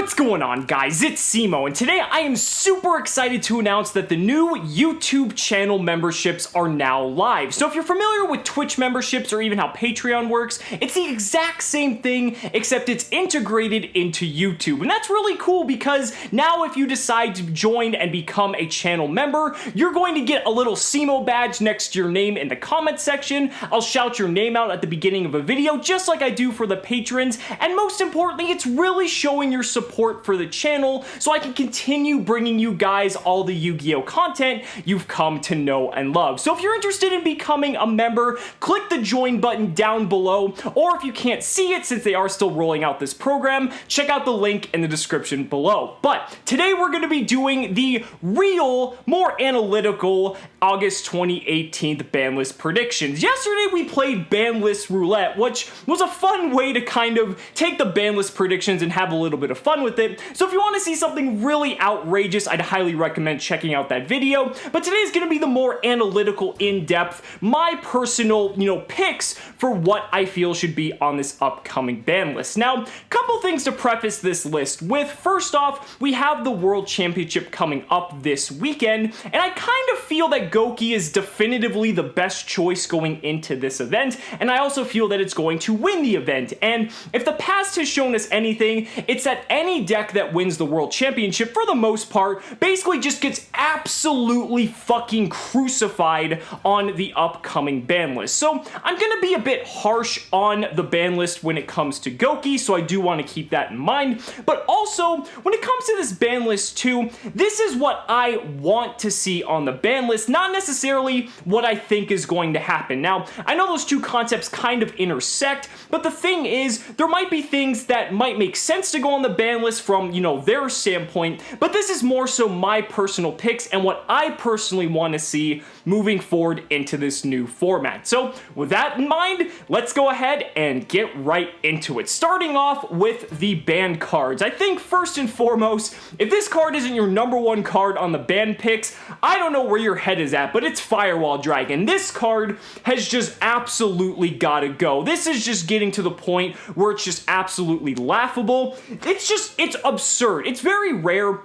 What's going on, guys? It's Cimo, and today I am super excited to announce that the new YouTube channel memberships are now live. So if you're familiar with Twitch memberships or even how Patreon works, it's the exact same thing, except it's integrated into YouTube. And that's really cool because now if you decide to join and become a channel member, you're going to get a little Cimo badge next to your name in the comment section. I'll shout your name out at the beginning of a video, just like I do for the patrons. And most importantly, it's really showing your support for the channel so I can continue bringing you guys all the Yu-Gi-Oh content you've come to know and love. So if you're interested in becoming a member, click the join button down below, or if you can't see it since they are still rolling out this program, check out the link in the description below. But today we're going to be doing the real, more analytical August 2018 Banlist predictions. Yesterday we played Banlist Roulette, which was a fun way to kind of take the Banlist predictions and have a little bit of fun with it. So if you want to see something really outrageous, I'd highly recommend checking out that video. But today's going to be the more analytical, in-depth, my personal, picks for what I feel should be on this upcoming ban list. Now, a couple things to preface this list with. First off, we have the World Championship coming up this weekend, and I kind of feel that Goki is definitively the best choice going into this event, and I also feel that it's going to win the event. And if the past has shown us anything, it's that any deck that wins the World Championship, for the most part, basically just gets absolutely fucking crucified on the upcoming ban list. So I'm gonna be a bit harsh on the ban list when it comes to Goki, so I do want to keep that in mind. But also, when it comes to this ban list too, this is what I want to see on the ban list, not necessarily what I think is going to happen. Now, I know those two concepts kind of intersect, but the thing is, there might be things that might make sense to go on the ban list from, their standpoint, but this is more so my personal picks and what I personally want to see moving forward into this new format. So with that in mind, let's go ahead and get right into it. Starting off with the banned cards. I think first and foremost, if this card isn't your number one card on the banned picks, I don't know where your head is at, but it's Firewall Dragon. This card has just absolutely got to go. This is just getting to the point where it's just absolutely laughable. It's absurd. It's very rare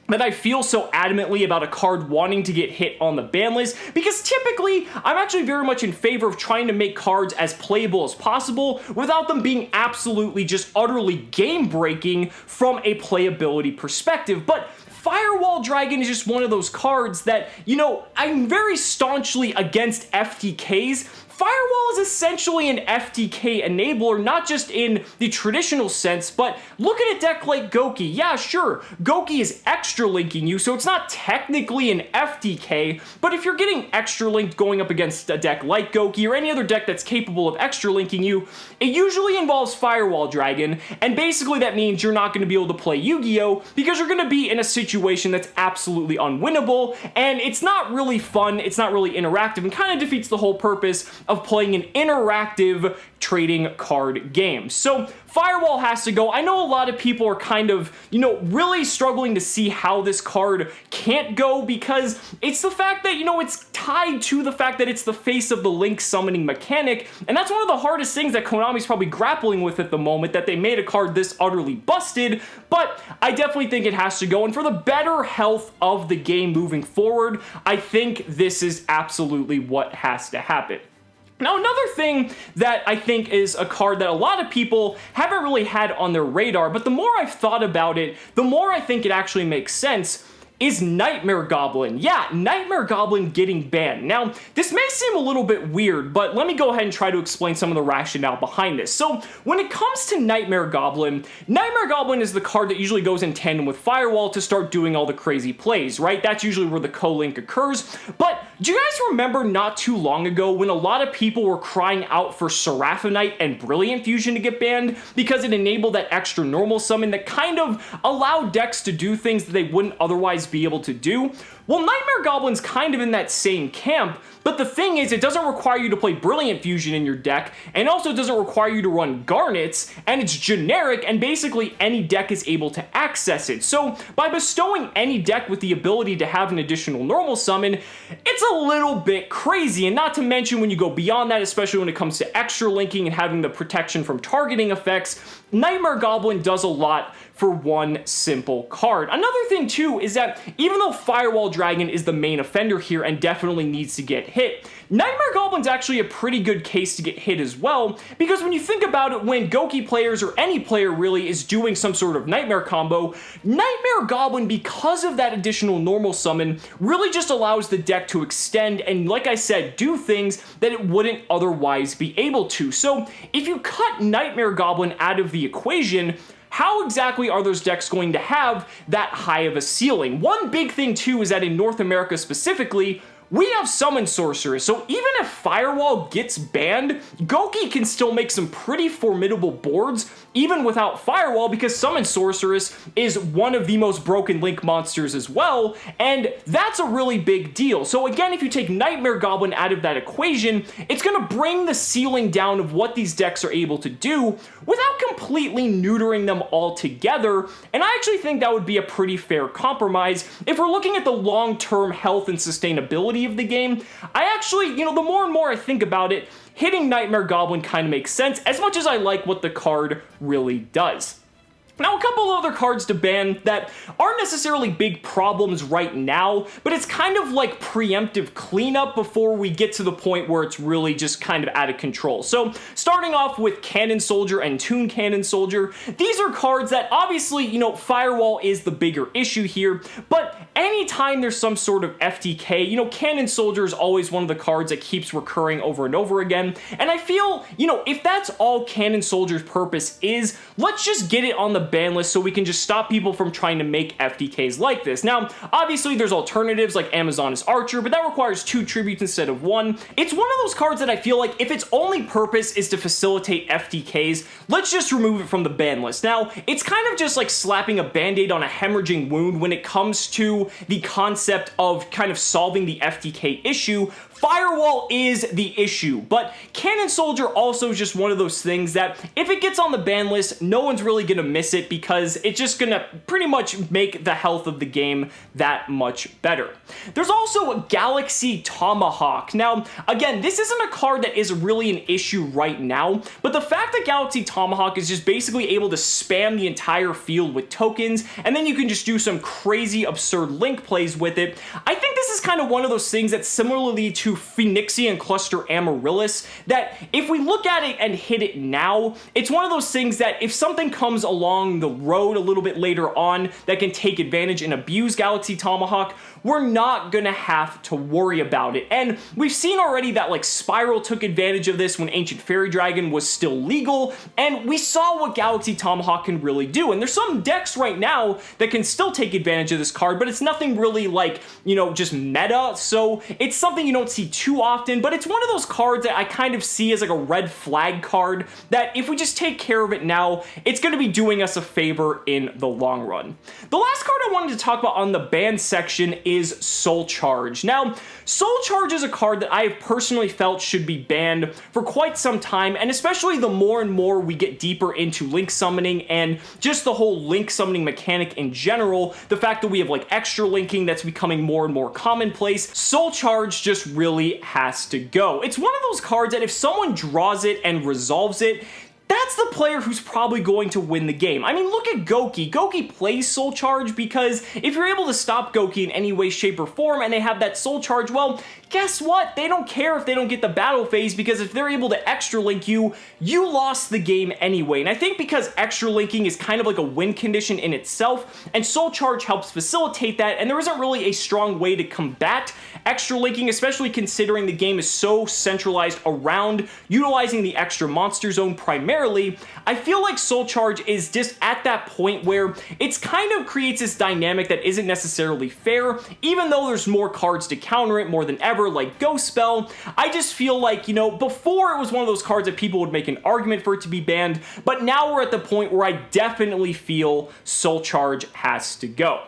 that I feel so adamantly about a card wanting to get hit on the ban list, because typically I'm actually very much in favor of trying to make cards as playable as possible without them being absolutely just utterly game-breaking from a playability perspective. But Firewall Dragon is just one of those cards that, I'm very staunchly against FTKs. Firewall is essentially an FTK enabler, not just in the traditional sense, but look at a deck like Goki. Yeah, sure, Goki is extra linking you, so it's not technically an FTK, but if you're getting extra linked going up against a deck like Goki or any other deck that's capable of extra linking you, it usually involves Firewall Dragon, and basically that means you're not going to be able to play Yu-Gi-Oh! Because you're going to be in a situation that's absolutely unwinnable, and it's not really fun, it's not really interactive, and kind of defeats the whole purpose of playing an interactive trading card game. So Firewall has to go. I know a lot of people are kind of, really struggling to see how this card can't go, because it's the fact that, it's tied to the fact that it's the face of the link summoning mechanic, and that's one of the hardest things that Konami's probably grappling with at the moment, that they made a card this utterly busted. But I definitely think it has to go, and for the better health of the game moving forward, I think this is absolutely what has to happen. Now, another thing that I think is a card that a lot of people haven't really had on their radar, but the more I've thought about it, the more I think it actually makes sense, is Nightmare Goblin. Yeah, Nightmare Goblin getting banned. Now, this may seem a little bit weird, but let me go ahead and try to explain some of the rationale behind this. So, when it comes to Nightmare Goblin is the card that usually goes in tandem with Firewall to start doing all the crazy plays, right? That's usually where the co-link occurs. But do you guys remember not too long ago when a lot of people were crying out for Seraphonite and Brilliant Fusion to get banned because it enabled that extra normal summon that kind of allowed decks to do things that they wouldn't otherwise be able to do? Well, Nightmare Goblin's kind of in that same camp, but the thing is, it doesn't require you to play Brilliant Fusion in your deck, and also doesn't require you to run Garnets, and it's generic, and basically any deck is able to access it. So, by bestowing any deck with the ability to have an additional normal summon, it's a little bit crazy, and not to mention when you go beyond that, especially when it comes to extra linking and having the protection from targeting effects, Nightmare Goblin does a lot for one simple card. Another thing too is that even though Firewall Dragon is the main offender here and definitely needs to get hit, Nightmare Goblin's actually a pretty good case to get hit as well, because when you think about it, when Goki players or any player really is doing some sort of Nightmare combo, Nightmare Goblin, because of that additional normal summon, really just allows the deck to extend and, like I said, do things that it wouldn't otherwise be able to. So if you cut Nightmare Goblin out of the equation, how exactly are those decks going to have that high of a ceiling? One big thing too is that in North America specifically, we have Summon Sorceress, so even if Firewall gets banned, Goki can still make some pretty formidable boards, even without Firewall, because Summon Sorceress is one of the most broken Link monsters as well, and that's a really big deal. So again, if you take Nightmare Goblin out of that equation, it's going to bring the ceiling down of what these decks are able to do without completely neutering them altogether, and I actually think that would be a pretty fair compromise. If we're looking at the long-term health and sustainability of the game, I actually, the more and more I think about it, hitting Nightmare Goblin kind of makes sense, as much as I like what the card really does. Now, a couple of other cards to ban that aren't necessarily big problems right now, but it's kind of like Preemptive Cleanup before we get to the point where it's really just kind of out of control. So, starting off with Cannon Soldier and Toon Cannon Soldier, these are cards that obviously, Firewall is the bigger issue here, but anytime there's some sort of FTK, Cannon Soldier is always one of the cards that keeps recurring over and over again, and I feel, if that's all Cannon Soldier's purpose is, let's just get it on the ban list so we can just stop people from trying to make FTKs like this. Now, obviously there's alternatives like Amazonas Archer, but that requires 2 tributes instead of 1. It's one of those cards that I feel like if its only purpose is to facilitate FTKs, let's just remove it from the ban list. Now, it's kind of just like slapping a band-aid on a hemorrhaging wound when it comes to the concept of kind of solving the FTK issue. Firewall is the issue, but Cannon Soldier also is just one of those things that if it gets on the ban list, no one's really going to miss it because it's just going to pretty much make the health of the game that much better. There's also Galaxy Tomahawk. Now, again, this isn't a card that is really an issue right now, but the fact that Galaxy Tomahawk is just basically able to spam the entire field with tokens, and then you can just do some crazy, absurd link plays with it, I think this is kind of one of those things that similarly to Phoenixian Cluster Amaryllis, that if we look at it and hit it now, it's one of those things that if something comes along the road a little bit later on that can take advantage and abuse Galaxy Tomahawk, we're not gonna have to worry about it. And we've seen already that like Spiral took advantage of this when Ancient Fairy Dragon was still legal, and we saw what Galaxy Tomahawk can really do. And there's some decks right now that can still take advantage of this card, but it's nothing really like, just meta, so it's something you don't see too often, but it's one of those cards that I kind of see as like a red flag card that if we just take care of it now, it's going to be doing us a favor in the long run. The last card I wanted to talk about on the ban section is Soul Charge. Now, Soul Charge is a card that I have personally felt should be banned for quite some time, and especially the more and more we get deeper into link summoning and just the whole link summoning mechanic in general, the fact that we have like extra linking that's becoming more and more commonplace, Soul Charge just really has to go. It's one of those cards that if someone draws it and resolves it, that's the player who's probably going to win the game. I mean, look at Goki. Goki plays Soul Charge because if you're able to stop Goki in any way, shape, or form and they have that Soul Charge, well, guess what? They don't care if they don't get the battle phase because if they're able to extra link you, you lost the game anyway. And I think because extra linking is kind of like a win condition in itself, and Soul Charge helps facilitate that, and there isn't really a strong way to combat extra linking, especially considering the game is so centralized around utilizing the extra monster zone primarily, I feel like Soul Charge is just at that point where it's kind of creates this dynamic that isn't necessarily fair, even though there's more cards to counter it more than ever, like Ghost Spell. I just feel like, before it was one of those cards that people would make an argument for it to be banned, but now we're at the point where I definitely feel Soul Charge has to go.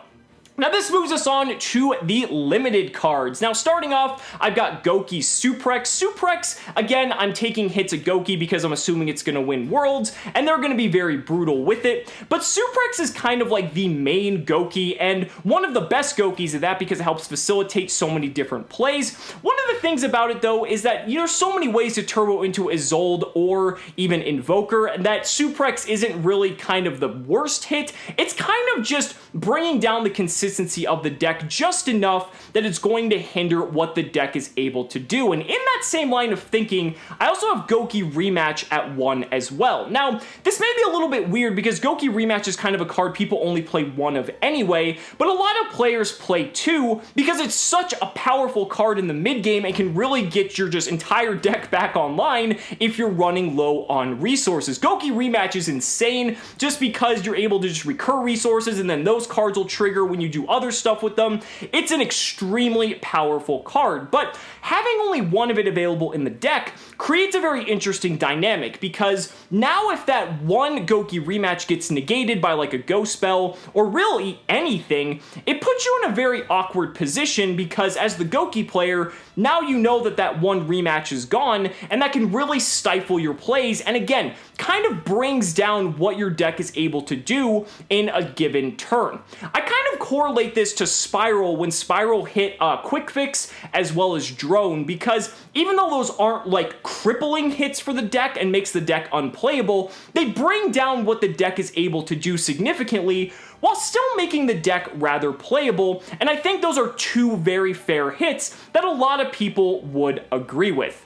Now this moves us on to the limited cards. Now starting off, I've got Goki's Suprex. Suprex, again, I'm taking hits at Goki because I'm assuming it's going to win Worlds, and they're going to be very brutal with it. But Suprex is kind of like the main Goki, and one of the best Gokis at that because it helps facilitate so many different plays. One of the things about it though is that there's so many ways to turbo into Isolde or even Invoker, and that Suprex isn't really kind of the worst hit. It's kind of just bringing down the consistency of the deck just enough that it's going to hinder what the deck is able to do. And in that same line of thinking, I also have Goki Rematch at 1 as well. Now, this may be a little bit weird because Goki Rematch is kind of a card people only play 1 of anyway, but a lot of players play 2 because it's such a powerful card in the mid game and can really get your just entire deck back online if you're running low on resources. Goki Rematch is insane just because you're able to just recur resources and then those cards will trigger when you do other stuff with them. It's an extremely powerful card, but having only 1 of it available in the deck creates a very interesting dynamic because now if that 1 Goki Rematch gets negated by like a Ghost spell or really anything, it puts you in a very awkward position because as the Goki player, now you know that that 1 rematch is gone, and that can really stifle your plays, and again, kind of brings down what your deck is able to do in a given turn. I kind of correlate this to Spiral when Spiral hit Quick Fix as well as Drone, because even though those aren't like crippling hits for the deck and makes the deck unplayable, they bring down what the deck is able to do significantly while still making the deck rather playable, and I think those are 2 very fair hits that a lot of people would agree with.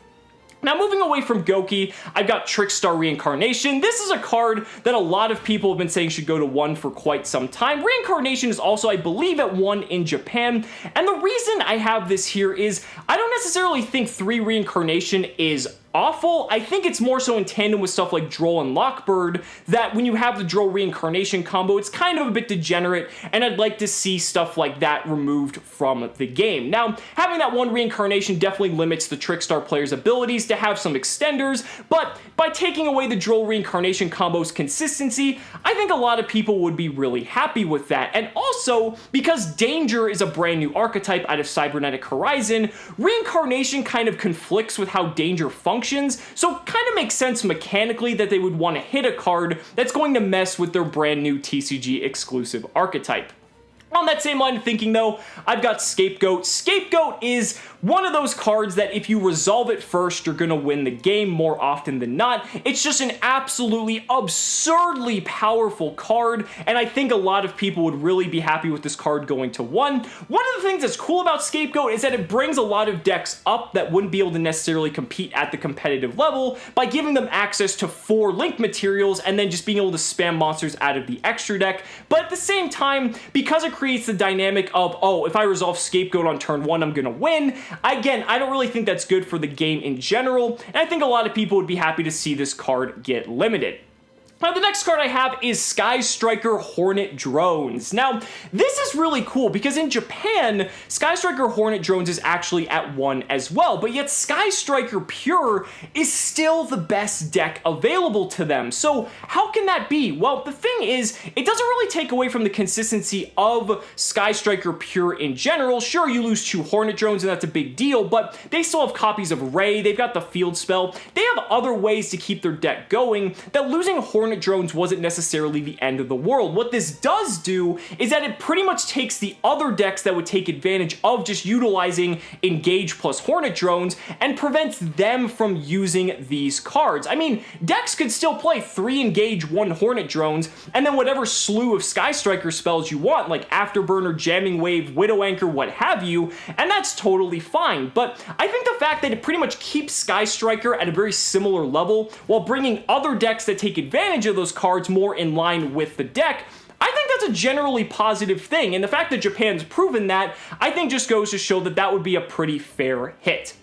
Now moving away from Goki, I've got Trickstar Reincarnation. This is a card that a lot of people have been saying should go to 1 for quite some time. Reincarnation is also, I believe, at 1 in Japan, and the reason I have this here is I don't necessarily think 3 Reincarnation is awful. I think it's more so in tandem with stuff like Droll and Lockbird that when you have the Droll Reincarnation combo, it's kind of a bit degenerate, and I'd like to see stuff like that removed from the game. Now, having that 1 Reincarnation definitely limits the Trickstar player's abilities to have some extenders, but by taking away the Droll Reincarnation combo's consistency, I think a lot of people would be really happy with that. And also, because Danger is a brand new archetype out of Cybernetic Horizon, Reincarnation kind of conflicts with how Danger functions, so kind of makes sense mechanically that they would want to hit a card that's going to mess with their brand new TCG exclusive archetype. On that same line of thinking though, I've got Scapegoat. Scapegoat is one of those cards that if you resolve it first, you're gonna win the game more often than not. It's just an absolutely absurdly powerful card, and I think a lot of people would really be happy with this card going to 1. One of the things that's cool about Scapegoat is that it brings a lot of decks up that wouldn't be able to necessarily compete at the competitive level by giving them access to 4 link materials and then just being able to spam monsters out of the extra deck. But at the same time, because it creates the dynamic of, oh, if I resolve Scapegoat on turn 1, I'm gonna win. Again, I don't really think that's good for the game in general, and I think a lot of people would be happy to see this card get limited. Now, the next card I have is Sky Striker Hornet Drones. Now, this is really cool because in Japan, Sky Striker Hornet Drones is actually at 1 as well, but yet Sky Striker Pure is still the best deck available to them. So how can that be? Well, the thing is, it doesn't really take away from the consistency of Sky Striker Pure in general. Sure, you lose 2 Hornet Drones and that's a big deal, but they still have copies of Ray, they've got the field spell, they have other ways to keep their deck going that losing Hornet Drones wasn't necessarily the end of the world. What this does do is that it pretty much takes the other decks that would take advantage of just utilizing Engage plus Hornet Drones and prevents them from using these cards. I mean, decks could still play 3 Engage, 1 Hornet Drones, and then whatever slew of Sky Striker spells you want, like Afterburner, Jamming Wave, Widow Anchor, what have you, and that's totally fine. But I think the fact that it pretty much keeps Sky Striker at a very similar level while bringing other decks that take advantage of those cards more in line with the deck, I think that's a generally positive thing, and the fact that Japan's proven that, I think just goes to show that that would be a pretty fair hit.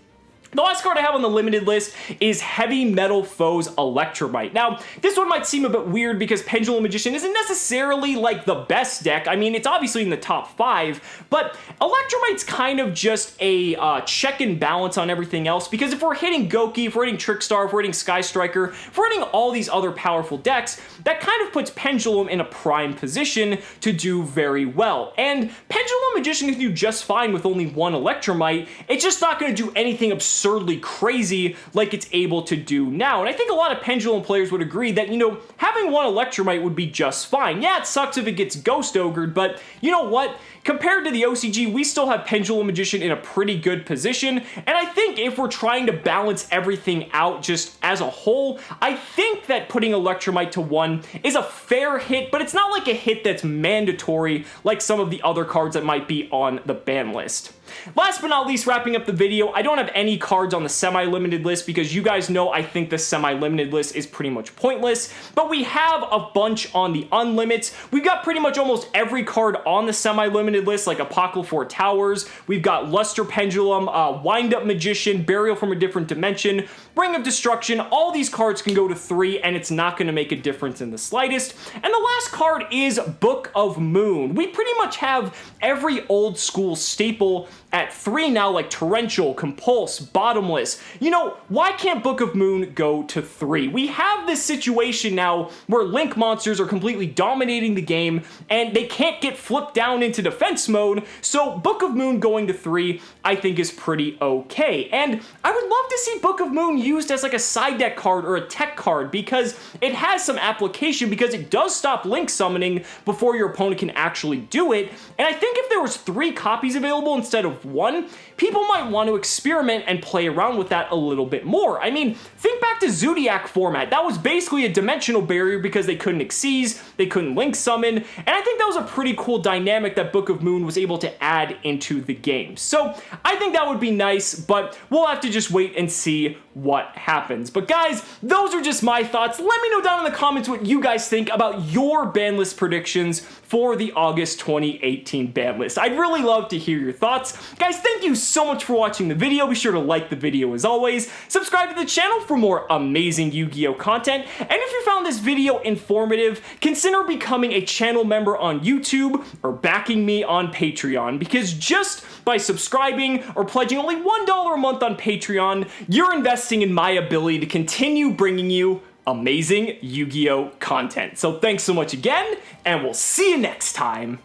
The last card I have on the limited list is Heavy Metal Foes Electromite. Now, this one might seem a bit weird because Pendulum Magician isn't necessarily like the best deck. I mean, it's obviously in the top 5, but Electromite's kind of just a check and balance on everything else, because if we're hitting Goki, if we're hitting Trickstar, if we're hitting Sky Striker, if we're hitting all these other powerful decks, that kind of puts Pendulum in a prime position to do very well. And Pendulum Magician can do just fine with only one Electromite. It's just not going to do anything absurd crazy like it's able to do now. And I think a lot of Pendulum players would agree that, you know, having one Electromite would be just fine. Yeah, it sucks if it gets Ghost Ogred, but you know what? Compared to the OCG, we still have Pendulum Magician in a pretty good position, and I think if we're trying to balance everything out just as a whole, I think that putting Electromite to 1 is a fair hit, but it's not like a hit that's mandatory like some of the other cards that might be on the ban list. Last but not least, wrapping up the video, I don't have any cards on the semi-limited list because you guys know I think the semi-limited list is pretty much pointless, but we have a bunch on the unlimits. We've got pretty much almost every card on the semi-limited list, like Apocryphal Towers. We've got Luster Pendulum, Wind-Up Magician, Burial from a Different Dimension, Ring of Destruction. All these cards can go to 3, and it's not going to make a difference in the slightest. And the last card is Book of Moon. We pretty much have every old school staple at 3 now, like Torrential, Compulse, Bottomless. You know, why can't Book of Moon go to 3? We have this situation now where Link monsters are completely dominating the game, and they can't get flipped down into defense mode, so Book of Moon going to 3, I think, is pretty okay. And I would love to see Book of Moon used as like a side deck card or a tech card, because it has some application, because it does stop Link summoning before your opponent can actually do it. And I think if there was 3 copies available instead of 1, people might want to experiment and play around with that a little bit more. I mean, think back to Zodiac format. That was basically a dimensional barrier because they couldn't Xyz, they couldn't Link summon, and I think that was a pretty cool dynamic that Book of Moon was able to add into the game. So I think that would be nice, but we'll have to just wait and see what happens. But guys, those are just my thoughts. Let me know down in the comments what you guys think about your ban list predictions for the August 2018 ban list. I'd really love to hear your thoughts. Guys, thank you so much for watching the video. Be sure to like the video as always. Subscribe to the channel for more amazing Yu-Gi-Oh content. And if you found this video informative, consider becoming a channel member on YouTube or backing me on Patreon, because just by subscribing or pledging only $1 a month on Patreon, you're investing in my ability to continue bringing you amazing Yu-Gi-Oh content. So thanks so much again, and we'll see you next time.